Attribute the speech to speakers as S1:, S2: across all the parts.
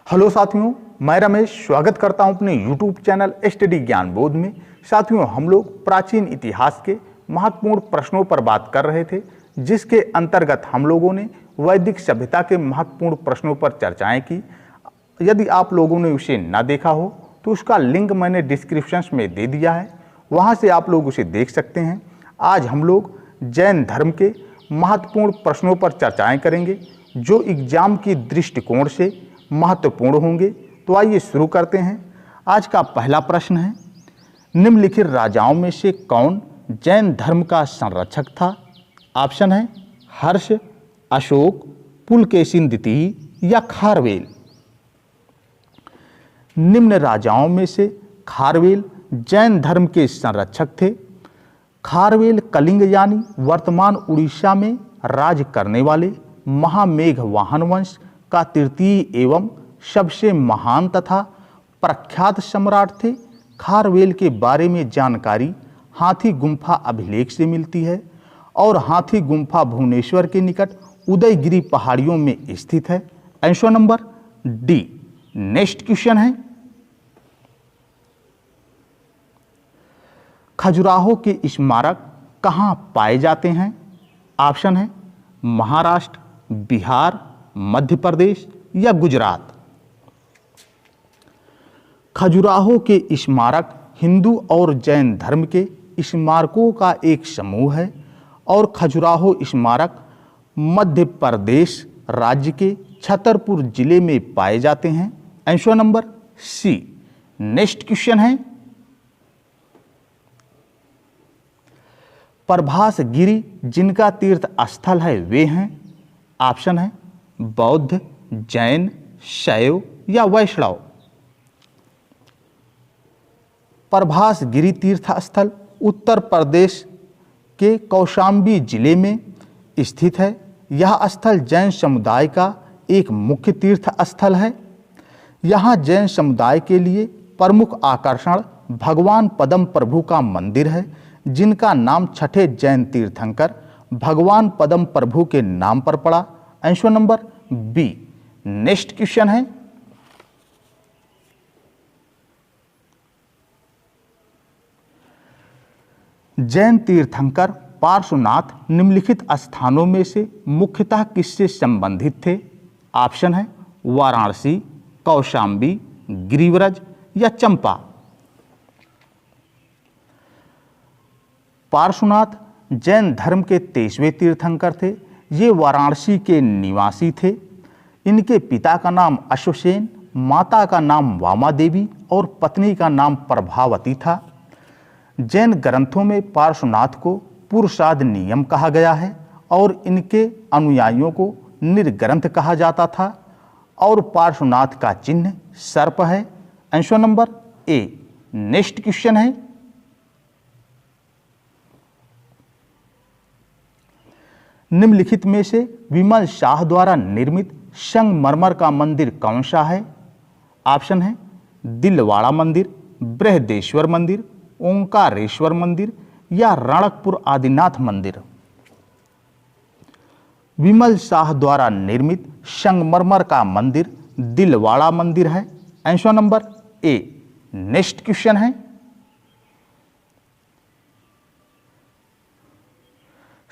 S1: Hello साथियों, मैं रमेश स्वागत करता हूं अपने YouTube चैनल स्टडी ज्ञान बोध में। साथियों, हम लोग प्राचीन इतिहास के महत्वपूर्ण प्रश्नों पर बात कर रहे थे, जिसके अंतर्गत हम लोगों ने वैदिक सभ्यता के महत्वपूर्ण प्रश्नों पर चर्चाएं की। यदि आप लोगों ने उसे ना देखा हो तो उसका लिंक मैंने डिस्क्रिप्शन में दे दिया है, वहां से आप लोग उसे देख सकते हैं। आज हम लोग जैन धर्म के महत्वपूर्ण प्रश्नों पर चर्चाएं करेंगे, जो एग्जाम की दृष्टिकोण से महत्वपूर्ण होंगे। तो आइए शुरू करते हैं। आज का पहला प्रश्न है, निम्नलिखित राजाओं में से कौन जैन धर्म का संरक्षक था? ऑप्शन है हर्ष, अशोक, पुलकेशिन द्वितीय या खारवेल। निम्न राजाओं में से खारवेल जैन धर्म के संरक्षक थे। खारवेल कलिंग यानी वर्तमान उड़ीसा में राज करने वाले महामेघवाहन वंश का तृतीय एवं सबसे महान तथा प्रख्यात सम्राट थे। खारवेल के बारे में जानकारी हाथी गुम्फा अभिलेख से मिलती है और हाथी गुम्फा भुवनेश्वर के निकट उदयगिरी पहाड़ियों में स्थित है। Answer number D. Next question है, खजुराहो के स्मारक कहाँ पाए जाते हैं? ऑप्शन है महाराष्ट्र, बिहार, मध्य प्रदेश या गुजरात। खजुराहो के स्मारक हिंदू और जैन धर्म के स्मारकों का एक समूह है और खजुराहो स्मारक मध्य प्रदेश राज्य के छतरपुर जिले में पाए जाते हैं। Answer number C. Next question है, प्रभास गिरी जिनका तीर्थ स्थल है वे हैं? ऑप्शन है बौद्ध, जैन, शैव या वैष्णव। प्रभास गिरी तीर्थ स्थल उत्तर प्रदेश के कौशाम्बी जिले में स्थित है। यह स्थल जैन समुदाय का एक मुख्य तीर्थ स्थल है। यहाँ जैन समुदाय के लिए प्रमुख आकर्षण भगवान पद्म प्रभु का मंदिर है, जिनका नाम छठे जैन तीर्थंकर भगवान पद्म प्रभु के नाम पर पड़ा। Answer number B. Next question है, जैन तीर्थंकर पार्श्वनाथ निम्नलिखित स्थानों में से मुख्यतः किससे संबंधित थे? ऑप्शन है वाराणसी, कौशाम्बी, गिरिव्रज या चंपा। पार्श्वनाथ जैन धर्म के 23वें तीर्थंकर थे। ये वाराणसी के निवासी थे। इनके पिता का नाम अश्वसेन, माता का नाम वामा देवी और पत्नी का नाम प्रभावती था। जैन ग्रंथों में पार्श्वनाथ को पुरुषाद नियम कहा गया है और इनके अनुयायियों को निर्ग्रंथ कहा जाता था और पार्श्वनाथ का चिन्ह सर्प है। आंसर नंबर ए। नेक्स्ट क्वेश्चन है, निम्नलिखित में से विमल शाह द्वारा निर्मित संगमरमर का मंदिर कौन सा है? ऑप्शन है दिलवाड़ा मंदिर, बृहदेश्वर मंदिर, ओंकारेश्वर मंदिर या रणकपुर आदिनाथ मंदिर। विमल शाह द्वारा निर्मित संगमरमर का मंदिर दिलवाड़ा मंदिर है। आंसर नंबर ए। नेक्स्ट क्वेश्चन है,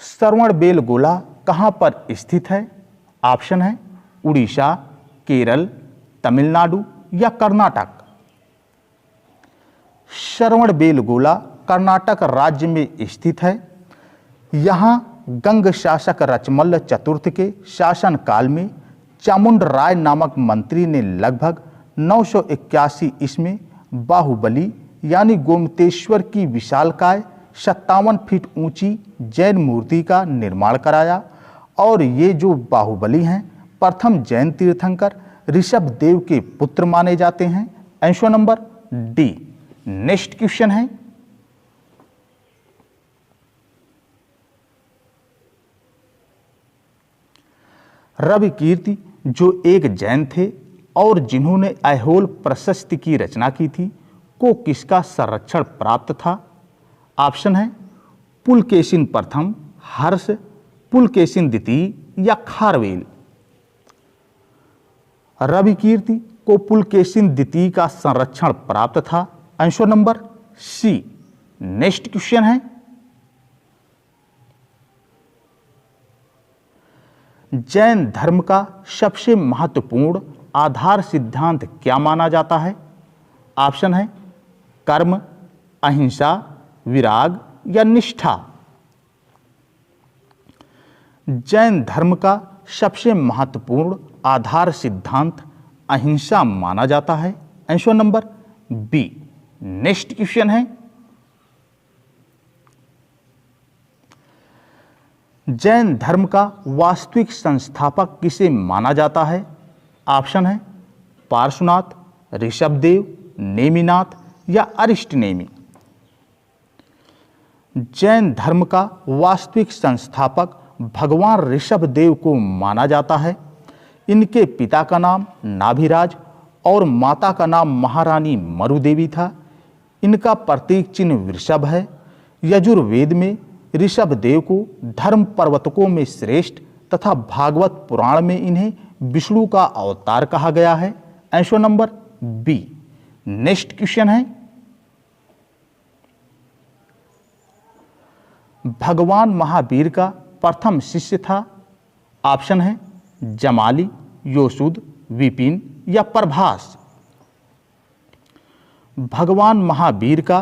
S1: श्रवणबेलगोला कहाँ पर स्थित है? ऑप्शन है उड़ीसा, केरल, तमिलनाडु या कर्नाटक। श्रवणबेलगोला कर्नाटक राज्य में स्थित है। यहाँ गंग शासक रचमल्ल चतुर्थ के शासनकाल में चामुंडराय नामक मंत्री ने लगभग 981 ईस्वी बाहुबली यानी गोमतेश्वर की विशालकाय 57 फीट ऊंची जैन मूर्ति का निर्माण कराया और ये जो बाहुबली हैं प्रथम जैन तीर्थंकर ऋषभ देव के पुत्र माने जाते हैं। Answer number D. Next question है, रवि कीर्ति जो एक जैन थे और जिन्होंने ऐहोल प्रशस्ति की रचना की थी, को किसका संरक्षण प्राप्त था? ऑप्शन है पुलकेशिन प्रथम, हर्ष, पुलकेशिन द्वितीय या खारवेल। रवि कीर्ति को पुलकेशिन द्वितीय का संरक्षण प्राप्त था? Answer number C. Next question है, जैन धर्म का सबसे महत्वपूर्ण आधार सिद्धांत क्या माना जाता है? ऑप्शन है कर्म, अहिंसा, विराग या निष्ठा। जैन धर्म का सबसे महत्वपूर्ण आधार सिद्धांत अहिंसा माना जाता है। Answer number B. Next question है, जैन धर्म का वास्तविक संस्थापक किसे माना जाता है? ऑप्शन है पार्श्वनाथ, ऋषभदेव, नेमिनाथ या अरिष्टनेमि। जैन धर्म का वास्तविक संस्थापक भगवान ऋषभदेव को माना जाता है। इनके पिता का नाम नाभिराज और माता का नाम महारानी मरुदेवी था। इनका प्रतीक चिन्ह वृषभ है। यजुर्वेद में ऋषभदेव को धर्म प्रवर्तकों में श्रेष्ठ तथा भागवत पुराण में इन्हें विष्णु का अवतार कहा गया है। Answer number B. Next question है, भगवान महावीर का प्रथम शिष्य था? ऑप्शन है जमाली, योसुद, विपिन या प्रभास। भगवान महावीर का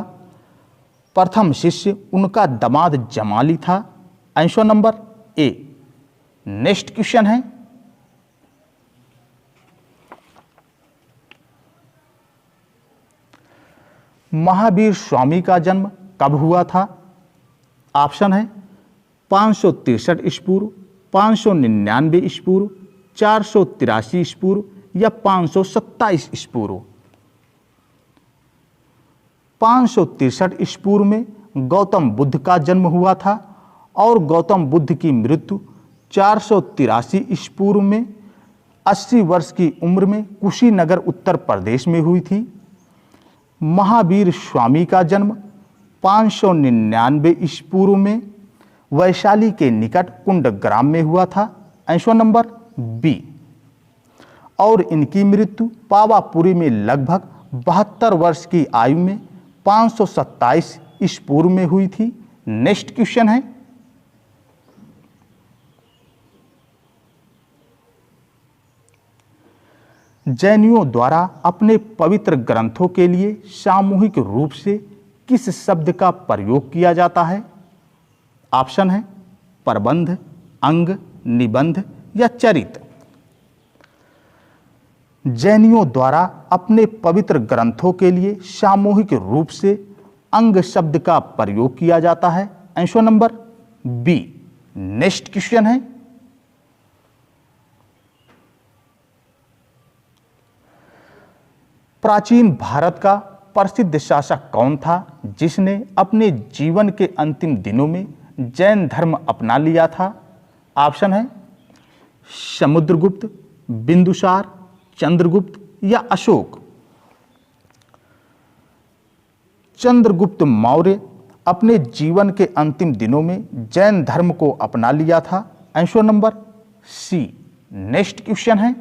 S1: प्रथम शिष्य उनका दामाद जमाली था। आंसर नंबर ए। नेक्स्ट क्वेश्चन है, महावीर स्वामी का जन्म कब हुआ था? ऑप्शन है 563 ईस्वी पूर्व, 599 ईस्वी पूर्व, 483 ईस्वी पूर्व या 527 ईस्वी पूर्व। 563 ईस्वी पूर्व में गौतम बुद्ध का जन्म हुआ था और गौतम बुद्ध की मृत्यु 483 ईस्वी पूर्व में 80 वर्ष की उम्र में कुशीनगर उत्तर प्रदेश में हुई थी। महावीर स्वामी का जन्म 599 ईस्वी पूर्व में वैशाली के निकट कुंडग्राम में हुआ था। Answer number B. और इनकी मृत्यु पावापुरी में लगभग 72 वर्ष की आयु में 527 ईस्वी पूर्व में हुई थी। नेक्स्ट क्वेश्चन है, जैनियों द्वारा अपने पवित्र ग्रंथों के लिए सामूहिक रूप से किस शब्द का प्रयोग किया जाता है? ऑप्शन है प्रबंध, अंग, निबंध या चरित। जैनियों द्वारा अपने पवित्र ग्रंथों के लिए सामूहिक रूप से अंग शब्द का प्रयोग किया जाता है। Answer number B. Next question है, प्राचीन भारत का प्रसिद्ध शासक कौन था जिसने अपने जीवन के अंतिम दिनों में जैन धर्म अपना लिया था? ऑप्शन है समुद्रगुप्त, बिंदुसार, चंद्रगुप्त या अशोक। चंद्रगुप्त मौर्य अपने जीवन के अंतिम दिनों में जैन धर्म को अपना लिया था। Answer number C. Next question है,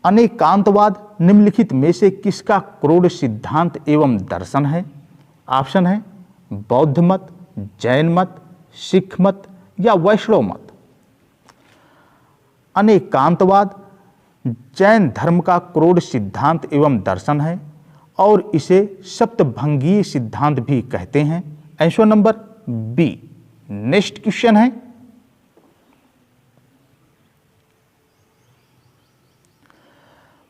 S1: अनेकांतवाद निम्नलिखित में से किसका क्रोध सिद्धांत एवं दर्शन है? ऑप्शन है बौद्ध मत, जैन मत, सिख मत या वैष्णव मत। अनेकांतवाद जैन धर्म का क्रोध सिद्धांत एवं दर्शन है और इसे सप्तभंगीय सिद्धांत भी कहते हैं। Answer number B. Next question है,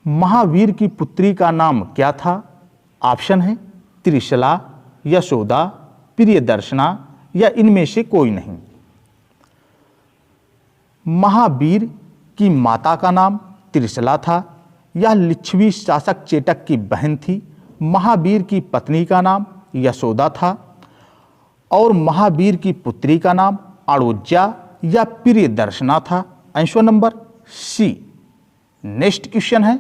S1: महावीर की पुत्री का नाम क्या था? ऑप्शन है त्रिशला, यशोदा, प्रियदर्शना या इनमें से कोई नहीं। महावीर की माता का नाम त्रिशला था। यह लिच्छवी शासक चेटक की बहन थी। महावीर की पत्नी का नाम यशोदा था और महावीर की पुत्री का नाम अड़ोज्या या प्रियदर्शना था। Answer number C. Next question है,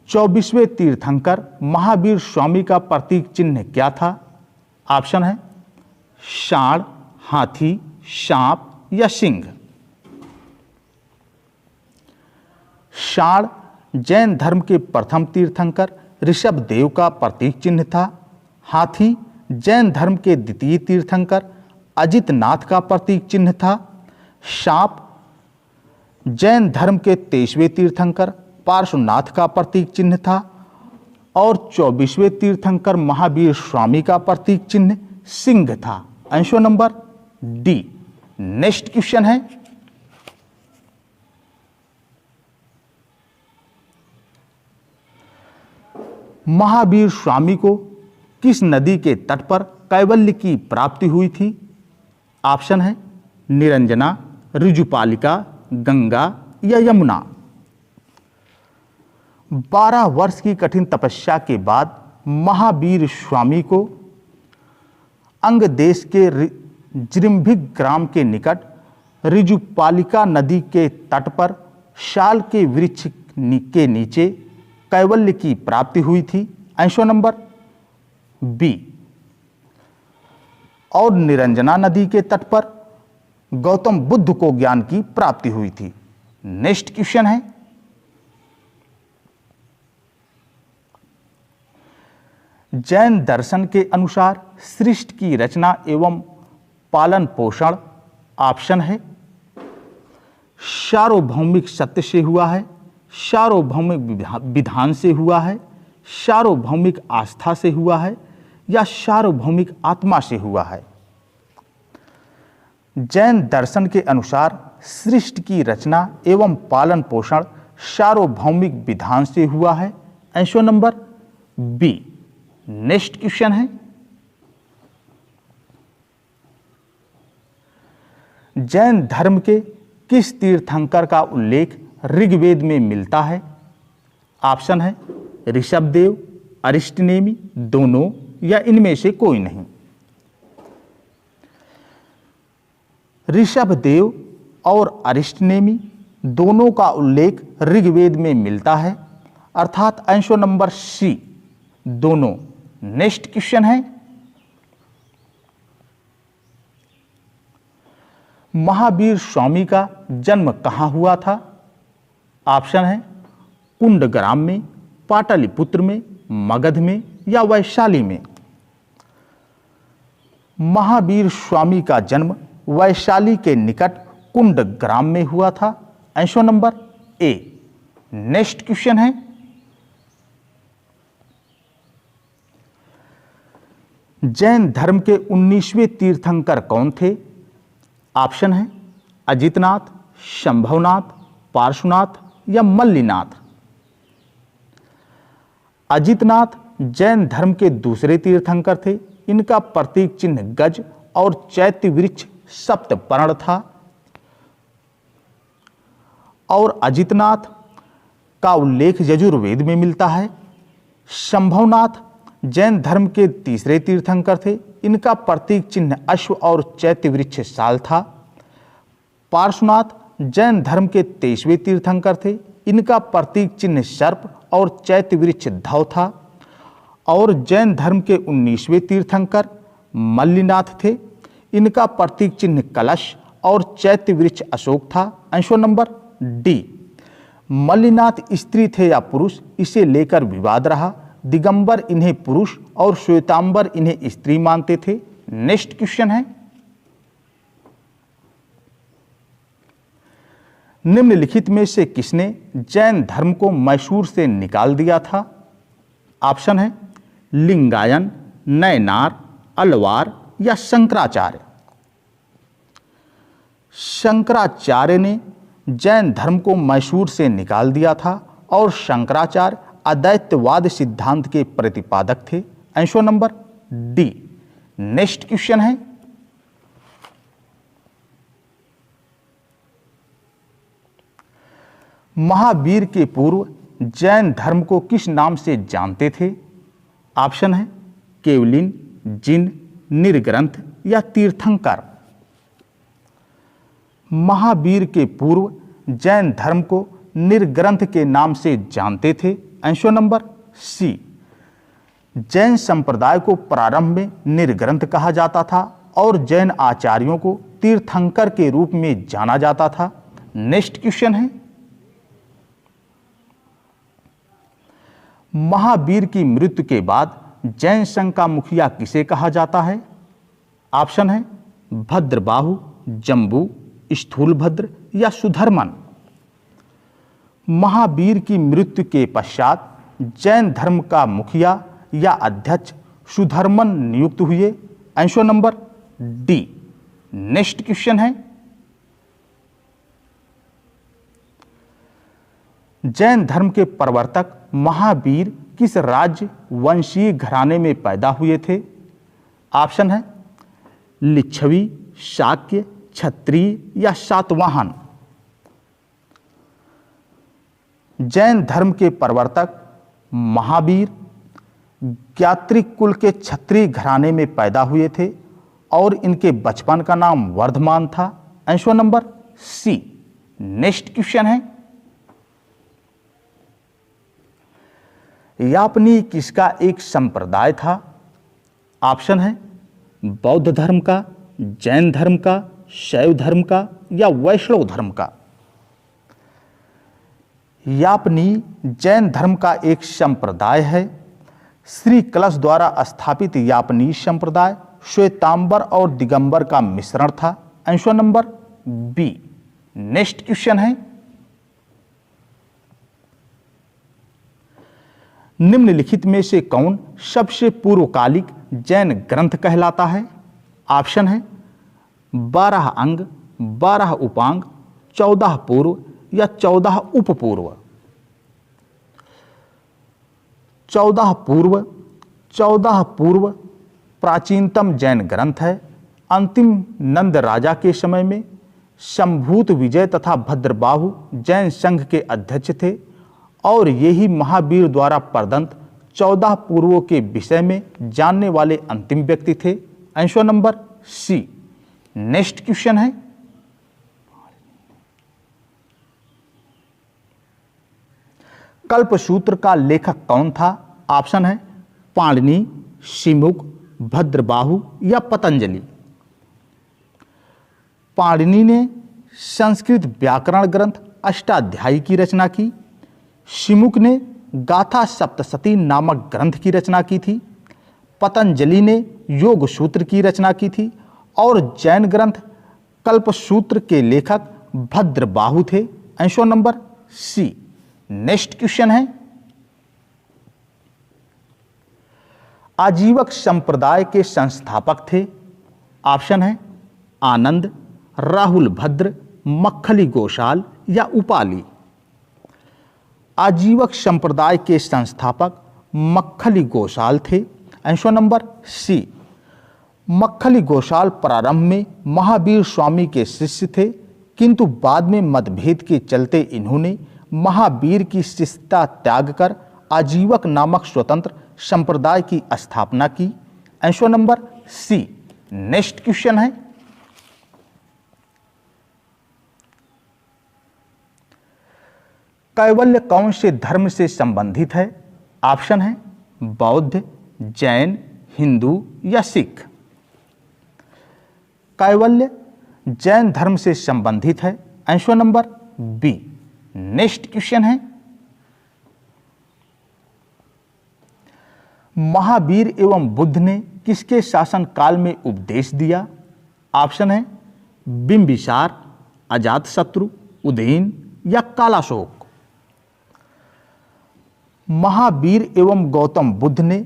S1: चौबीसवें तीर्थंकर महावीर स्वामी का प्रतीक चिन्ह क्या था? ऑप्शन है षाढ़, हाथी, सांप या सिंह? षाढ़ जैन धर्म के प्रथम तीर्थंकर ऋषभ देव का प्रतीक चिन्ह था। हाथी जैन धर्म के द्वितीय तीर्थंकर अजित नाथ का प्रतीक चिन्ह था। सांप जैन धर्म के 23वें तीर्थंकर पार्श्वनाथ का प्रतीक चिन्ह था। और 24वें तीर्थंकर महावीर स्वामी का प्रतीक चिन्ह सिंह था। Answer number D. Next question है, महावीर स्वामी को किस नदी के तट पर कैवल्य की प्राप्ति हुई थी? ऑप्शन है निरंजना, ऋजुपालिका, गंगा या यमुना। 12 वर्ष की कठिन तपस्या के बाद महावीर स्वामी को अंग देश के जृंभिक ग्राम के निकट ऋजुपालिका नदी के तट पर शाल के वृक्ष के नीचे कैवल्य की प्राप्ति हुई थी। Answer number B. और निरंजना नदी के तट पर गौतम बुद्ध को ज्ञान की प्राप्ति हुई थी। नेक्स्ट क्वेश्चन है, जैन दर्शन के अनुसार सृष्टि की रचना एवं पालन पोषण ऑप्शन है सार्वभौमिक सत्य से हुआ है, सार्वभौमिक विधान से हुआ है, सार्वभौमिक आस्था से हुआ है या सार्वभौमिक आत्मा से हुआ है? जैन दर्शन के अनुसार सृष्टि की रचना एवं पालन पोषण सार्वभौमिक विधान से हुआ है। Answer number B. Next question है, जैन धर्म के किस तीर्थंकर का उल्लेख ऋग्वेद में मिलता है? ऑप्शन है ऋषभदेव, अरिष्टनेमि, दोनों या इनमें से कोई नहीं। ऋषभदेव और अरिष्टनेमि दोनों का उल्लेख ऋग्वेद में मिलता है, अर्थात आंसर नंबर सी, दोनों। नेक्स्ट क्वेश्चन है, महावीर स्वामी का जन्म कहाँ हुआ था? ऑप्शन है कुंडग्राम में, पाटलिपुत्र में, मगध में या वैशाली में? महावीर स्वामी का जन्म वैशाली के निकट कुंडग्राम में हुआ था। आंसर नंबर ए। नेक्स्ट क्वेश्चन है, जैन धर्म के 19वें तीर्थंकर कौन थे? ऑप्शन है अजितनाथ, शंभवनाथ, पार्श्वनाथ या मल्लिनाथ? अजितनाथ जैन धर्म के दूसरे तीर्थंकर थे। इनका प्रतीक चिन्ह गज और चैत्य वृक्ष सप्तपर्ण था। और अजितनाथ का उल्लेख यजुर्वेद में मिलता है। शंभवनाथ जैन धर्म के तीसरे तीर्थंकर थे। इनका प्रतीक चिन्ह अश्व और चैत्य वृक्ष साल था। पार्श्वनाथ जैन धर्म के 23वें तीर्थंकर थे। इनका प्रतीक चिन्ह सर्प और चैत्य वृक्ष धव था। और जैन धर्म के 19वें तीर्थंकर मल्लिनाथ थे। इनका प्रतीक चिन्ह कलश और चैत्य वृक्ष अशोक था। Answer number D. मल्लिनाथ स्त्री थे या पुरुष, इसे लेकर विवाद रहा। दिगंबर इन्हें पुरुष और श्वेतांबर इन्हें स्त्री मानते थे। नेक्स्ट क्वेश्चन है, निम्नलिखित में से किसने जैन धर्म को मैसूर से निकाल दिया था? ऑप्शन है लिंगायन, नयनार, अलवार या शंकराचार्य? शंकराचार्य ने जैन धर्म को मैसूर से निकाल दिया था और शंकराचार्य अद्वैतवाद सिद्धांत के प्रतिपादक थे। Answer number D. Next question है, महावीर के पूर्व जैन धर्म को किस नाम से जानते थे? ऑप्शन है केवलिन, जिन, निर्ग्रंथ या तीर्थंकर? महावीर के पूर्व जैन धर्म को निर्ग्रंथ के नाम से जानते थे। आंसर नंबर सी। जैन संप्रदाय को प्रारंभ में निर्ग्रंथ कहा जाता था और जैन आचार्यों को तीर्थंकर के रूप में जाना जाता था? नेक्स्ट क्वेश्चन है, महावीर की मृत्यु के बाद जैन संघ का मुखिया किसे कहा जाता है? ऑप्शन है भद्रबाहु, जम्बू, स्थूलभद्र या सुधर्मन। महावीर की मृत्यु के पश्चात जैन धर्म का मुखिया या अध्यक्ष सुधर्मन नियुक्त हुए। Answer number D. Next question है, जैन धर्म के प्रवर्तक महावीर किस राज्य वंशीय घराने में पैदा हुए थे? ऑप्शन है लिच्छवी, शाक्य, क्षत्रिय या सातवाहन। जैन धर्म के प्रवर्तक महावीर ज्ञात्रिक कुल के क्षत्रिय घराने में पैदा हुए थे और इनके बचपन का नाम वर्धमान था। Answer number C. Next question है, यापनी किसका एक संप्रदाय था? ऑप्शन है बौद्ध धर्म का, जैन धर्म का, शैव धर्म का या वैष्णव धर्म का। यापनी जैन धर्म का एक संप्रदाय है। श्री कलश द्वारा स्थापित यापनी संप्रदाय श्वेतांबर और दिगंबर का मिश्रण था। Answer number B. Next question है, निम्नलिखित में से कौन सबसे पूर्वकालिक जैन ग्रंथ कहलाता है? ऑप्शन है 12 अंग, 12 उपांग, 14 पूर्व या 14 उपपूर्व। 14 पूर्व प्राचीनतम जैन ग्रंथ है। अंतिम नंद राजा के समय में शंभूत विजय तथा भद्रबाहु जैन संघ के अध्यक्ष थे और यही महावीर द्वारा प्रदत्त 14 पूर्वों के विषय में जानने वाले अंतिम व्यक्ति थे। Answer number C. Next question है, कल्पसूत्र का लेखक कौन था? ऑप्शन है पाणिनि, शिमुक, भद्रबाहु या पतंजलि। पाणिनि ने संस्कृत व्याकरण ग्रंथ अष्टाध्यायी की रचना की। शिमुक ने गाथा सप्तशती नामक ग्रंथ की रचना की थी। पतंजलि ने योग सूत्र की रचना की थी और जैन ग्रंथ कल्पसूत्र के लेखक भद्रबाहु थे। Answer number C. Next question है, आजीवक संप्रदाय के संस्थापक थे। ऑप्शन है आनंद, राहुल भद्र, मक्खली गोशाल या उपाली। आजीवक संप्रदाय के संस्थापक मक्खली गोशाल थे। Answer number C. Makkhali Gosala प्रारंभ में महावीर स्वामी के शिष्य थे, किंतु बाद में मतभेद के चलते इन्होंने महावीर की शिष्यता त्याग कर आजीवक नामक स्वतंत्र संप्रदाय की स्थापना की। Answer number C. Next question है, कैवल्य कौन से धर्म से संबंधित है? ऑप्शन है बौद्ध, जैन, हिंदू या सिख। कैवल्य जैन धर्म से संबंधित है। Answer number B. Next question है, महावीर एवं बुद्ध ने किसके शासन काल में उपदेश दिया? ऑप्शन है बिंबिसार, अजातशत्रु, उदयन या कालाशोक। महावीर एवं गौतम बुद्ध ने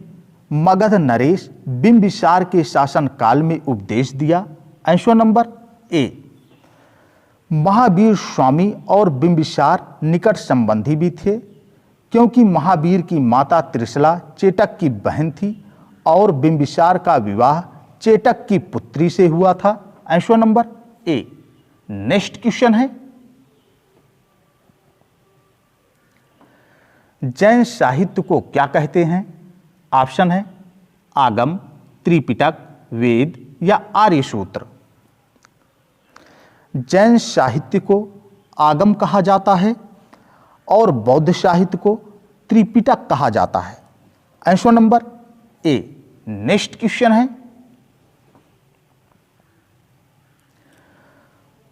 S1: मगध नरेश बिंबिसार के शासन काल में उपदेश दिया। Answer number A. Mahavir Swami और बिंबिसार निकट संबंधी भी थे, क्योंकि महावीर की माता त्रिशला चेटक की बहन थी और बिंबिसार का विवाह चेटक की पुत्री से हुआ था। आंसर नंबर ए। नेक्स्ट क्वेश्चन है, जैन साहित्य को क्या कहते हैं? ऑप्शन है आगम, त्रिपिटक, वेद या आर्य सूत्र। जैन साहित्य को आगम कहा जाता है और बौद्ध साहित्य को त्रिपिटक कहा जाता है। आंसर नंबर ए। नेक्स्ट क्वेश्चन है,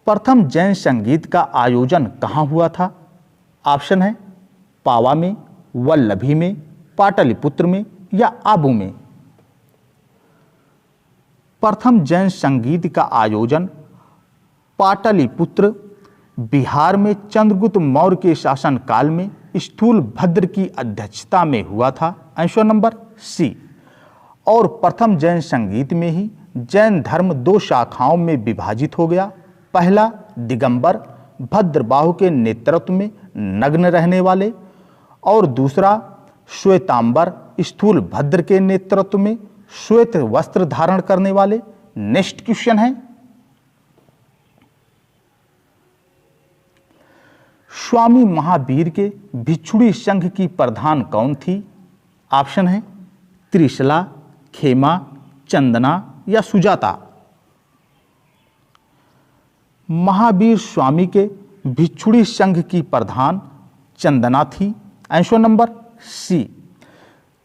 S1: प्रथम जैन संगीत का आयोजन कहाँ हुआ था? ऑप्शन है पावा में, वल्लभी में, पाटलिपुत्र में या आबू में। प्रथम जैन संगीत का आयोजन पाटलिपुत्र, बिहार में चंद्रगुप्त मौर्य के शासनकाल में स्थूलभद्र की अध्यक्षता में हुआ था। Answer number C. और प्रथम जैन संगीत में ही जैन धर्म दो शाखाओं में विभाजित हो गया। पहला दिगंबर भद्रबाहु के नेतृत्व में नग्न रहने वाले, और दूसरा श्वेतांबर स्थूलभद्र के नेतृत्व में श्वेत वस्त्र धारण करने वाले। नेक्स्ट क्वेश्चन है, स्वामी महावीर के भिक्षुणी संघ की प्रधान कौन थी? ऑप्शन है त्रिशला, खेमा, चंदना या सुजाता। महावीर स्वामी के भिक्षुणी संघ की प्रधान चंदना थी। Answer number C.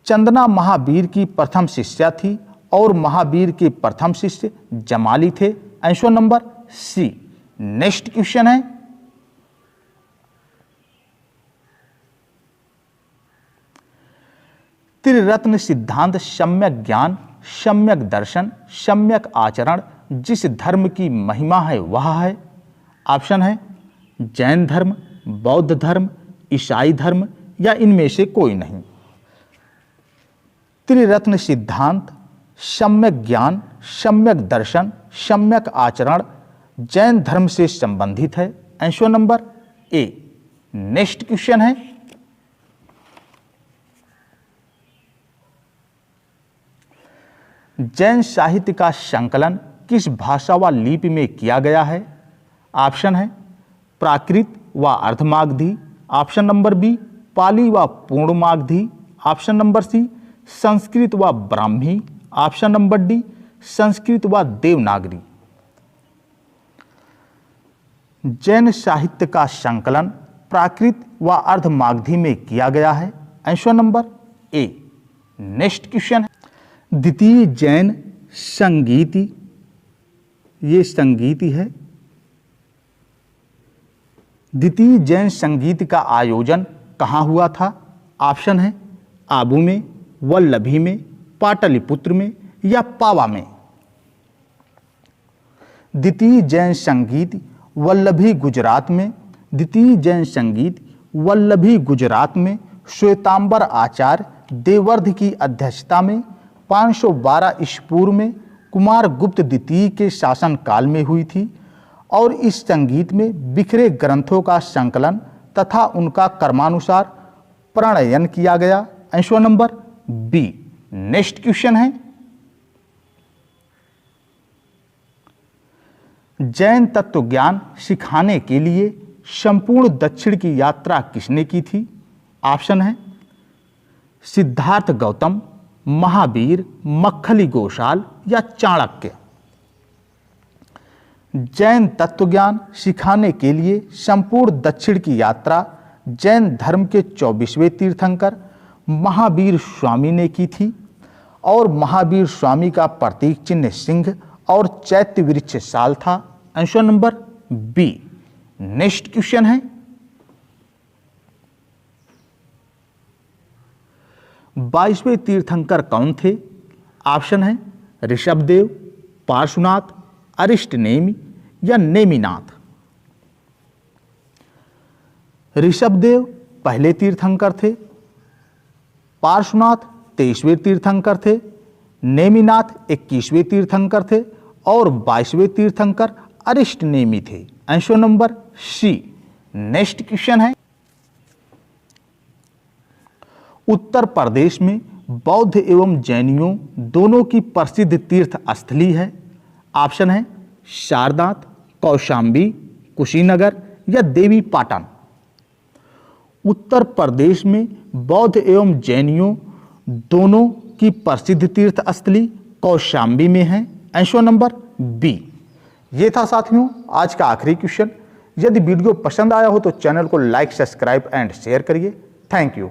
S1: Chandana Mahavir की प्रथम शिष्या थी और महावीर के प्रथम शिष्य जमाली थे। Answer number C. Next question है, त्रिरत्न सिद्धांत सम्यक ज्ञान, सम्यक दर्शन, सम्यक आचरण जिस धर्म की महिमा है वह है? ऑप्शन है जैन धर्म, बौद्ध धर्म, ईसाई धर्म या इनमें से कोई नहीं। त्रिरत्न सिद्धांत, सम्यक ज्ञान, सम्यक दर्शन, सम्यक आचरण जैन धर्म से संबंधित है। आंसर नंबर ए। नेक्स्ट क्वेश्चन है, जैन साहित्य का संकलन किस भाषा व लिपि में किया गया है? ऑप्शन है प्राकृत व अर्धमागधी, ऑप्शन नंबर बी पाली व पूर्णमागधी, ऑप्शन नंबर सी संस्कृत व Brahmi, option number D Sanskrit व देवनागरी। जैन साहित्य का संकलन प्राकृत व अर्धमागधी में किया गया है। आंसर नंबर ए। नेक्स्ट क्वेश्चन है, द्वितीय जैन संगीत, ये संगीत है, द्वितीय जैन संगीत का आयोजन कहाँ हुआ था? ऑप्शन है आबू में, वल्लभी में, पाटलिपुत्र में या पावा में। द्वितीय जैन संगीत वल्लभी गुजरात में, द्वितीय जैन संगीत वल्लभी गुजरात में श्वेतांबर आचार्य देवर्ध की अध्यक्षता में 512 ईस्वी पूर्व में कुमार गुप्त द्वितीय के शासनकाल में हुई थी और इस संगीत में बिखरे ग्रंथों का संकलन तथा उनका क्रमानुसार प्रणयन किया गया। Answer number B. Next question है, जैन तत्वज्ञान सिखाने के लिए संपूर्ण दक्षिण की यात्रा किसने की थी? ऑप्शन है सिद्धार्थ गौतम, महावीर, मक्खली गोशाल या चाणक्य। जैन तत्वज्ञान सिखाने के लिए संपूर्ण दक्षिण की यात्रा जैन धर्म के 24वें तीर्थंकर महावीर स्वामी ने की थी और महावीर स्वामी का प्रतीक चिन्ह सिंह और चैत्य वृक्ष साल था। Answer number B. Next question है, बाईसवें तीर्थंकर कौन थे? ऑप्शन है ऋषभदेव, पार्श्वनाथ, अरिष्टनेमि या नेमिनाथ। ऋषभदेव पहले तीर्थंकर थे, पार्श्वनाथ 23वें तीर्थंकर थे, नेमिनाथ 21वें तीर्थंकर थे और 22वें तीर्थंकर अरिष्टनेमि थे। Answer number C. Next question है, उत्तर प्रदेश में बौद्ध एवं जैनियों दोनों की प्रसिद्ध तीर्थ स्थली है। ऑप्शन है सारनाथ, कौशाम्बी, कुशीनगर या देवी पाटन। उत्तर प्रदेश में बौद्ध एवं जैनियों दोनों की प्रसिद्ध तीर्थ स्थली कौशाम्बी में है। Answer number B. ये था साथियों आज का आखिरी क्वेश्चन। यदि वीडियो पसंद आया हो तो चैनल को लाइक, सब्सक्राइब एंड शेयर करिए। Thank you.